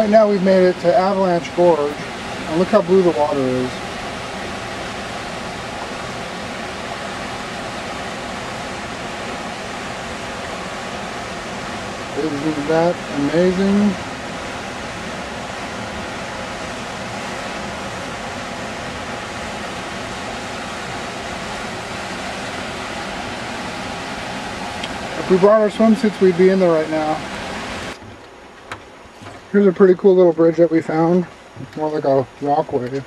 Right now we've made it to Avalanche Gorge, and look how blue the water is. Isn't that amazing? If we brought our swimsuits, we'd be in there right now. Here's a pretty cool little bridge that we found. It's more like a walkway. It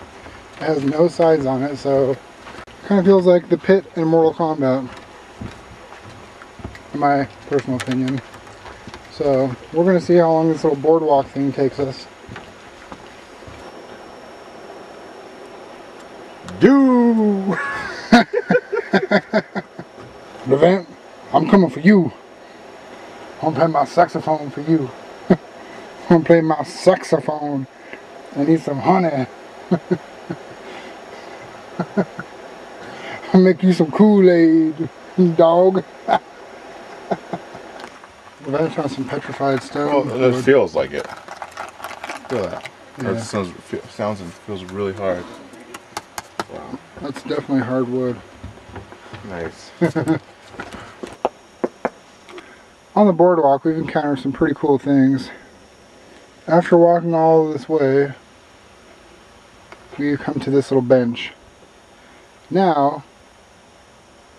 has no sides on it, so it kind of feels like the pit in Mortal Kombat, in my personal opinion. So we're going to see how long this little boardwalk thing takes us. Do! Levent, I'm coming for you. I'm playing my saxophone for you. I'm playing my saxophone. I need some honey. I'll make you some Kool-Aid, dog. Levent found some petrified stone. Well, it feels like it. Feel that. Yeah. It sounds and feels really hard. Wow. That's definitely hardwood. Nice. On the boardwalk, we've encountered some pretty cool things. After walking all this way, we've come to this little bench. Now,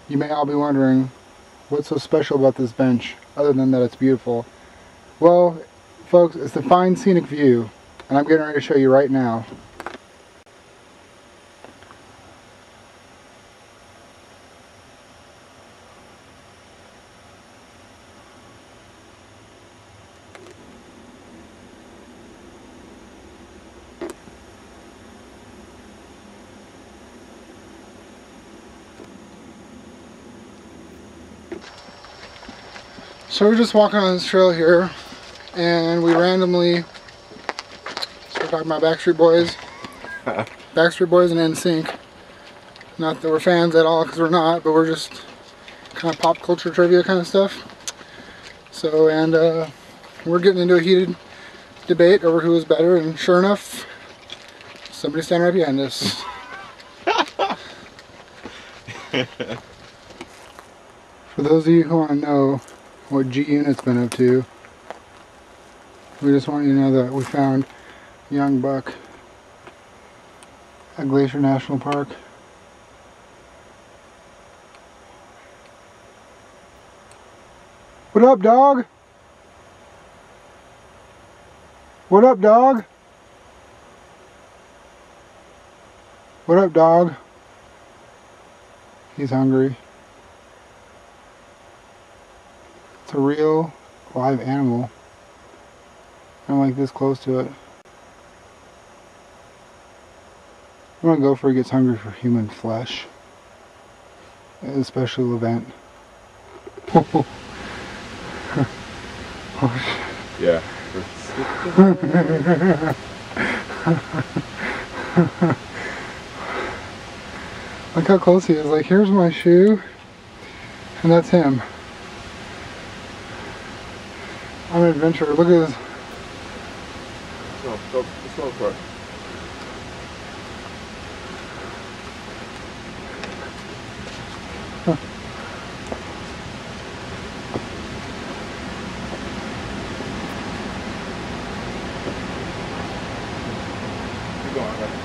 you may all be wondering, what's so special about this bench, other than that it's beautiful? Well, folks, it's the fine scenic view, and I'm getting ready to show you right now. So we're just walking on this trail here, and we randomly started talking about Backstreet Boys. Backstreet Boys and NSYNC. Not that we're fans at all, because we're not, but we're just kind of pop culture trivia kind of stuff. So, and we're getting into a heated debate over who is better, and sure enough, somebody standing right behind us. For those of you who want to know what G Unit's been up to, we just want you to know that we found a young buck at Glacier National Park. What up, dog? What up, dog? What up, dog? He's hungry. It's a real live animal. I'm like this close to it. I'm gonna go for he gets hungry for human flesh. Especially Levent. Yeah. Look how close he is. Like, here's my shoe, and that's him. I'm an adventurer. Look at this. Let's go for it. Keep going, right?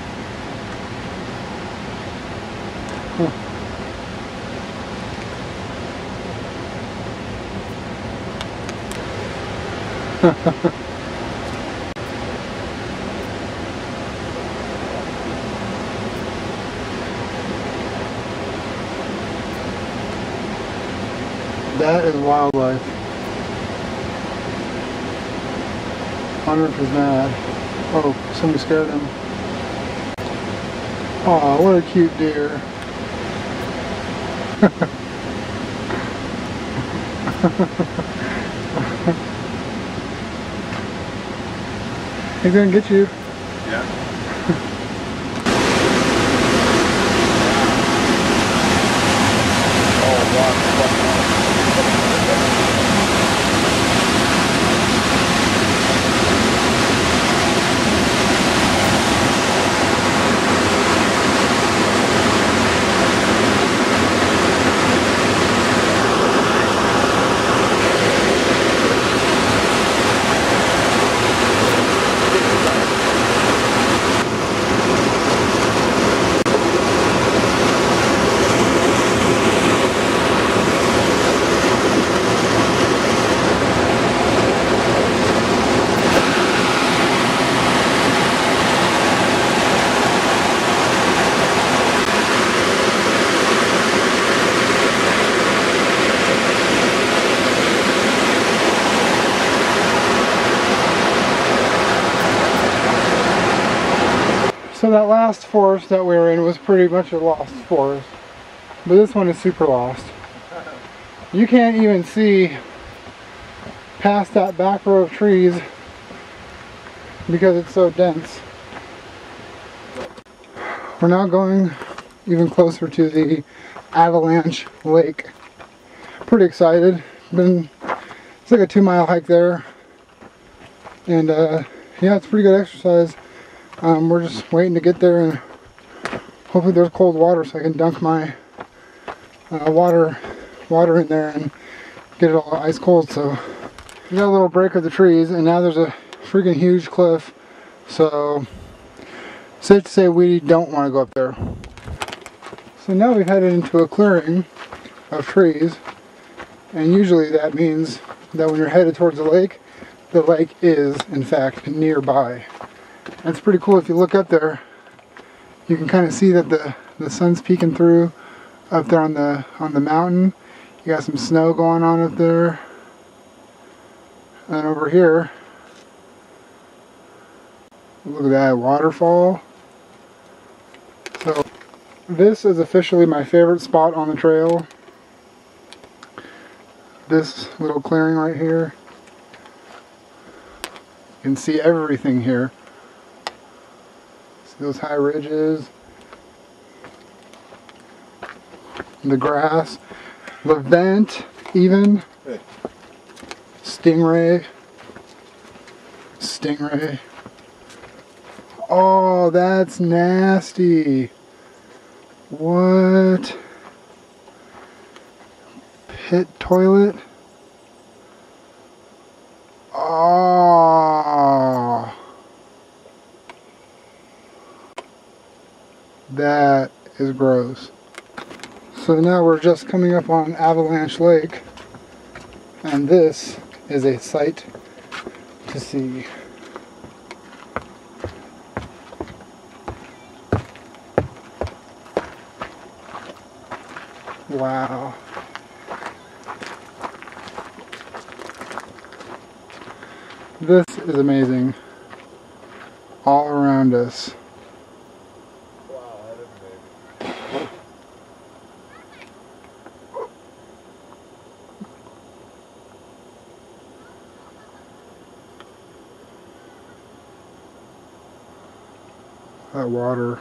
That is wildlife. I wonder if he's mad. Oh, somebody scared him. Aw, what a cute deer. He's gonna get you. Yeah. Oh, wow. So that last forest that we were in was pretty much a lost forest. But this one is super lost. You can't even see past that back row of trees because it's so dense. We're now going even closer to the Avalanche Lake. Pretty excited. It's like a 2-mile hike there. And yeah, it's pretty good exercise. We're just waiting to get there, and hopefully there's cold water so I can dunk my water in there and get it all ice cold. So we got a little break of the trees, and now there's a freaking huge cliff. So safe to say we don't want to go up there. So now we've headed into a clearing of trees, and usually that means that when you're headed towards the lake is in fact nearby. And it's pretty cool. If you look up there, you can kind of see that the sun's peeking through up there on the mountain. You got some snow going on up there, and over here, look at that waterfall. So this is officially my favorite spot on the trail. This little clearing right here. You can see everything here. See those high ridges, the grass, Levent even, hey. Stingray. Oh, that's nasty. What? Pit toilet? Oh. That is gross. So now we're just coming up on Avalanche Lake, and this is a sight to see. Wow. This is amazing. All around us. Wow, that is amazing. That water.